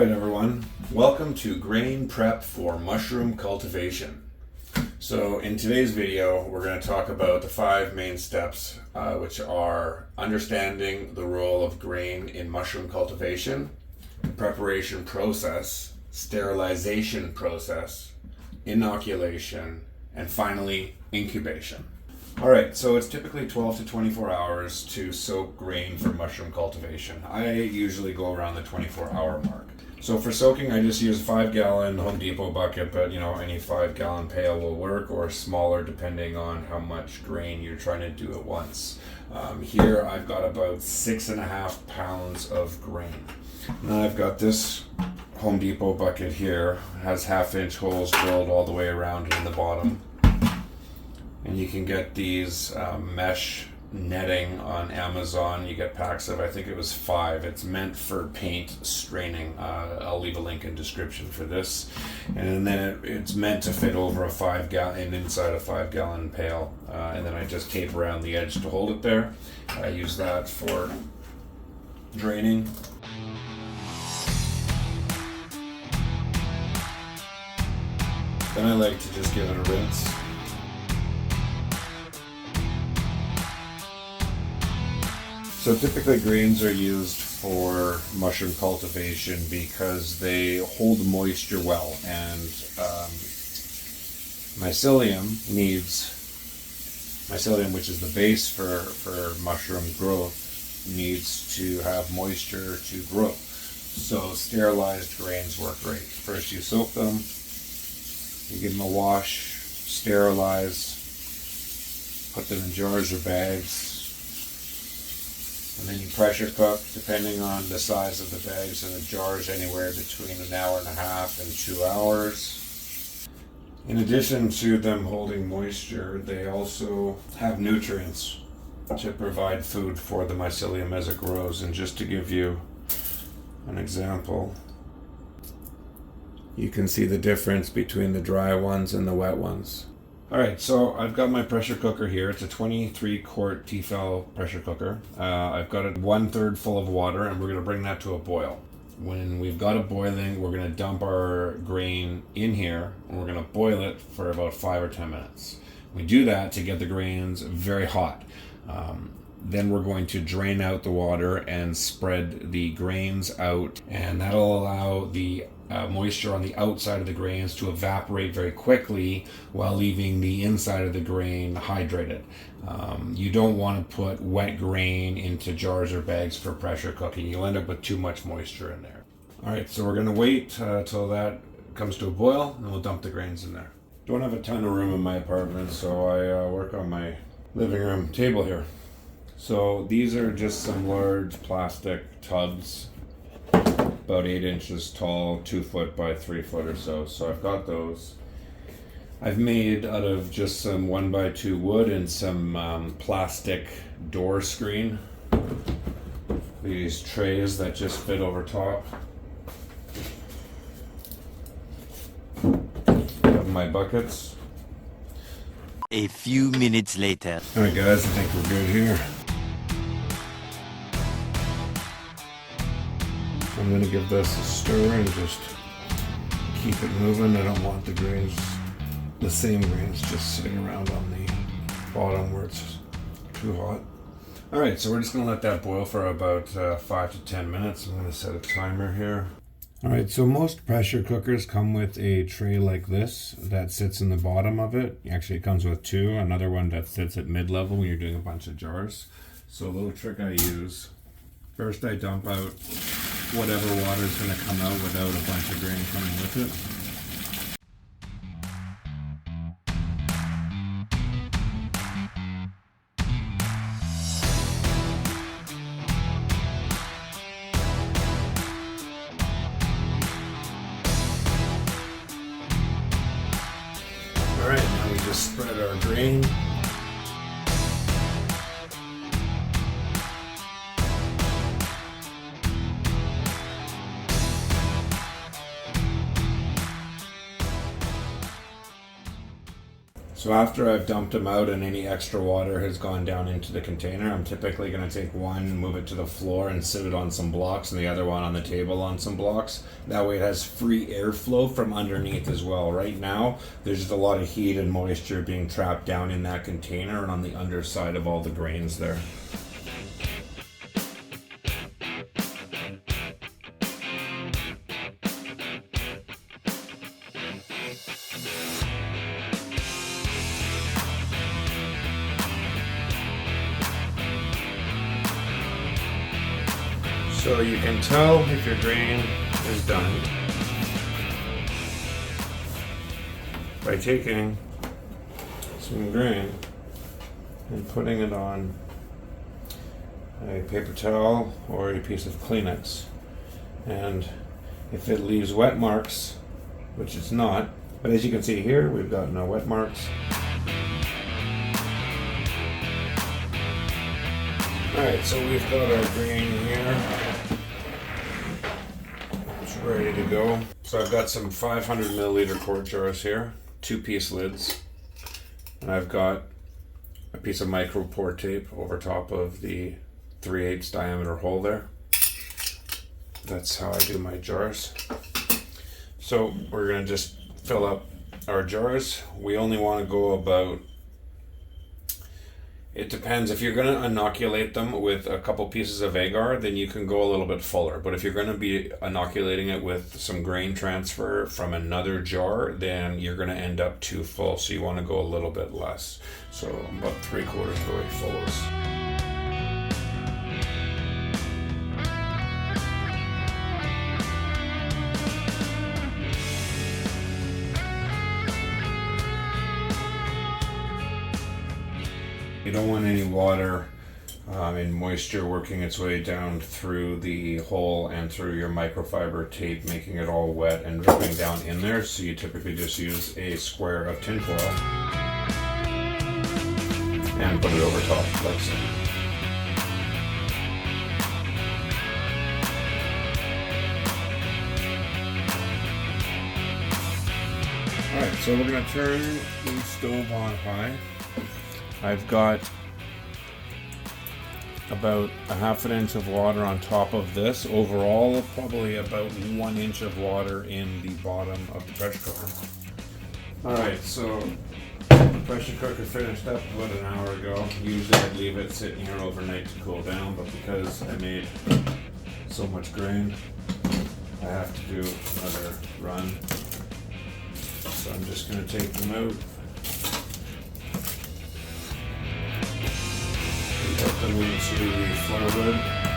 Alright everyone, welcome to Grain Prep for Mushroom Cultivation. So in today's video we're going to talk about the 5 main steps which are understanding the role of grain in mushroom cultivation, the preparation process, sterilization process, inoculation, and finally incubation. Alright, so it's typically 12 to 24 hours to soak grain for mushroom cultivation. I usually go around the 24-hour mark. So for soaking, I just use a 5-gallon Home Depot bucket, but any 5-gallon pail will work, or smaller depending on how much grain you're trying to do at once. Here I've got about 6.5 pounds of grain. Now I've got this Home Depot bucket here. It has 1/2-inch holes drilled all the way around in the bottom. And you can get these mesh netting on Amazon. You get packs of, I think it was 5. It's meant for paint straining. I'll leave a link in description for this. And then it's meant to fit over a 5-gallon, inside a 5-gallon pail. And then I just tape around the edge to hold it there. I use that for draining. Then I like to just give it a rinse. So typically grains are used for mushroom cultivation because they hold moisture well, and mycelium, which is the base for mushroom growth, needs to have moisture to grow. So sterilized grains work great. First you soak them, you give them a wash, sterilize, put them in jars or bags, and then you pressure cook, depending on the size of the bags and the jars, anywhere between 1.5 hours and 2 hours. In addition to them holding moisture, they also have nutrients to provide food for the mycelium as it grows. And just to give you an example, you can see the difference between the dry ones and the wet ones. Alright, so I've got my pressure cooker here. It's a 23-quart Tefal pressure cooker. I've got it 1/3 full of water, and we're going to bring that to a boil. When we've got it boiling, we're going to dump our grain in here, and we're going to boil it for about 5 or 10 minutes. We do that to get the grains very hot. Then we're going to drain out the water and spread the grains out, and that'll allow the moisture on the outside of the grains to evaporate very quickly while leaving the inside of the grain hydrated. You don't want to put wet grain into jars or bags for pressure cooking. You'll end up with too much moisture in there. Alright, so we're going to wait till that comes to a boil, and we'll dump the grains in there. Don't have a ton of room in my apartment, so I work on my living room table here. So these are just some large plastic tubs, about 8 inches tall, 2 foot by 3 foot or so. So I've got those. I've made out of just some 1x2 wood and some plastic door screen. These trays that just fit over top. I have my buckets. A few minutes later. Alright guys, I think we're good here. I'm going to give this a stir and just keep it moving. I don't want the same grains just sitting around on the bottom where it's too hot. Alright, so we're just going to let that boil for about 5 to 10 minutes. I'm going to set a timer here. Alright, so most pressure cookers come with a tray like this that sits in the bottom of it. Actually, it comes with 2. Another one that sits at mid-level when you're doing a bunch of jars. So a little trick I use. First I dump out whatever water is going to come out without a bunch of grain coming with it. Alright, now we just spread our grain. So after I've dumped them out and any extra water has gone down into the container, I'm typically going to take one, move it to the floor and sit it on some blocks, and the other one on the table on some blocks. That way it has free airflow from underneath as well. Right now, there's just a lot of heat and moisture being trapped down in that container and on the underside of all the grains there. So you can tell if your grain is done by taking some grain and putting it on a paper towel or a piece of Kleenex. And if it leaves wet marks, which it's not, but as you can see here, we've got no wet marks. Alright, so we've got our grain here. It's ready to go. So I've got some 500 milliliter quart jars here, 2-piece lids, and I've got a piece of micro pour tape over top of the 3/8 diameter hole there. That's how I do my jars. So we're going to just fill up our jars. We only want to go about, it depends. If you're going to inoculate them with a couple pieces of agar, then you can go a little bit fuller. But if you're going to be inoculating it with some grain transfer from another jar, then you're going to end up too full. So you want to go a little bit less. So about 3/4 of the way full. You don't want any water and moisture working its way down through the hole and through your microfiber tape, making it all wet and dripping down in there. So you typically just use a square of tinfoil and put it over top like so. Alright, so we're going to turn the stove on high. I've got about a 1/2 inch of water on top of this. Overall, probably about 1 inch of water in the bottom of the pressure cooker. Alright, so the pressure cooker finished up about an hour ago. Usually I'd leave it sitting here overnight to cool down, but because I made so much grain, I have to do another run. So I'm just going to take them out. Put them into the floor lid.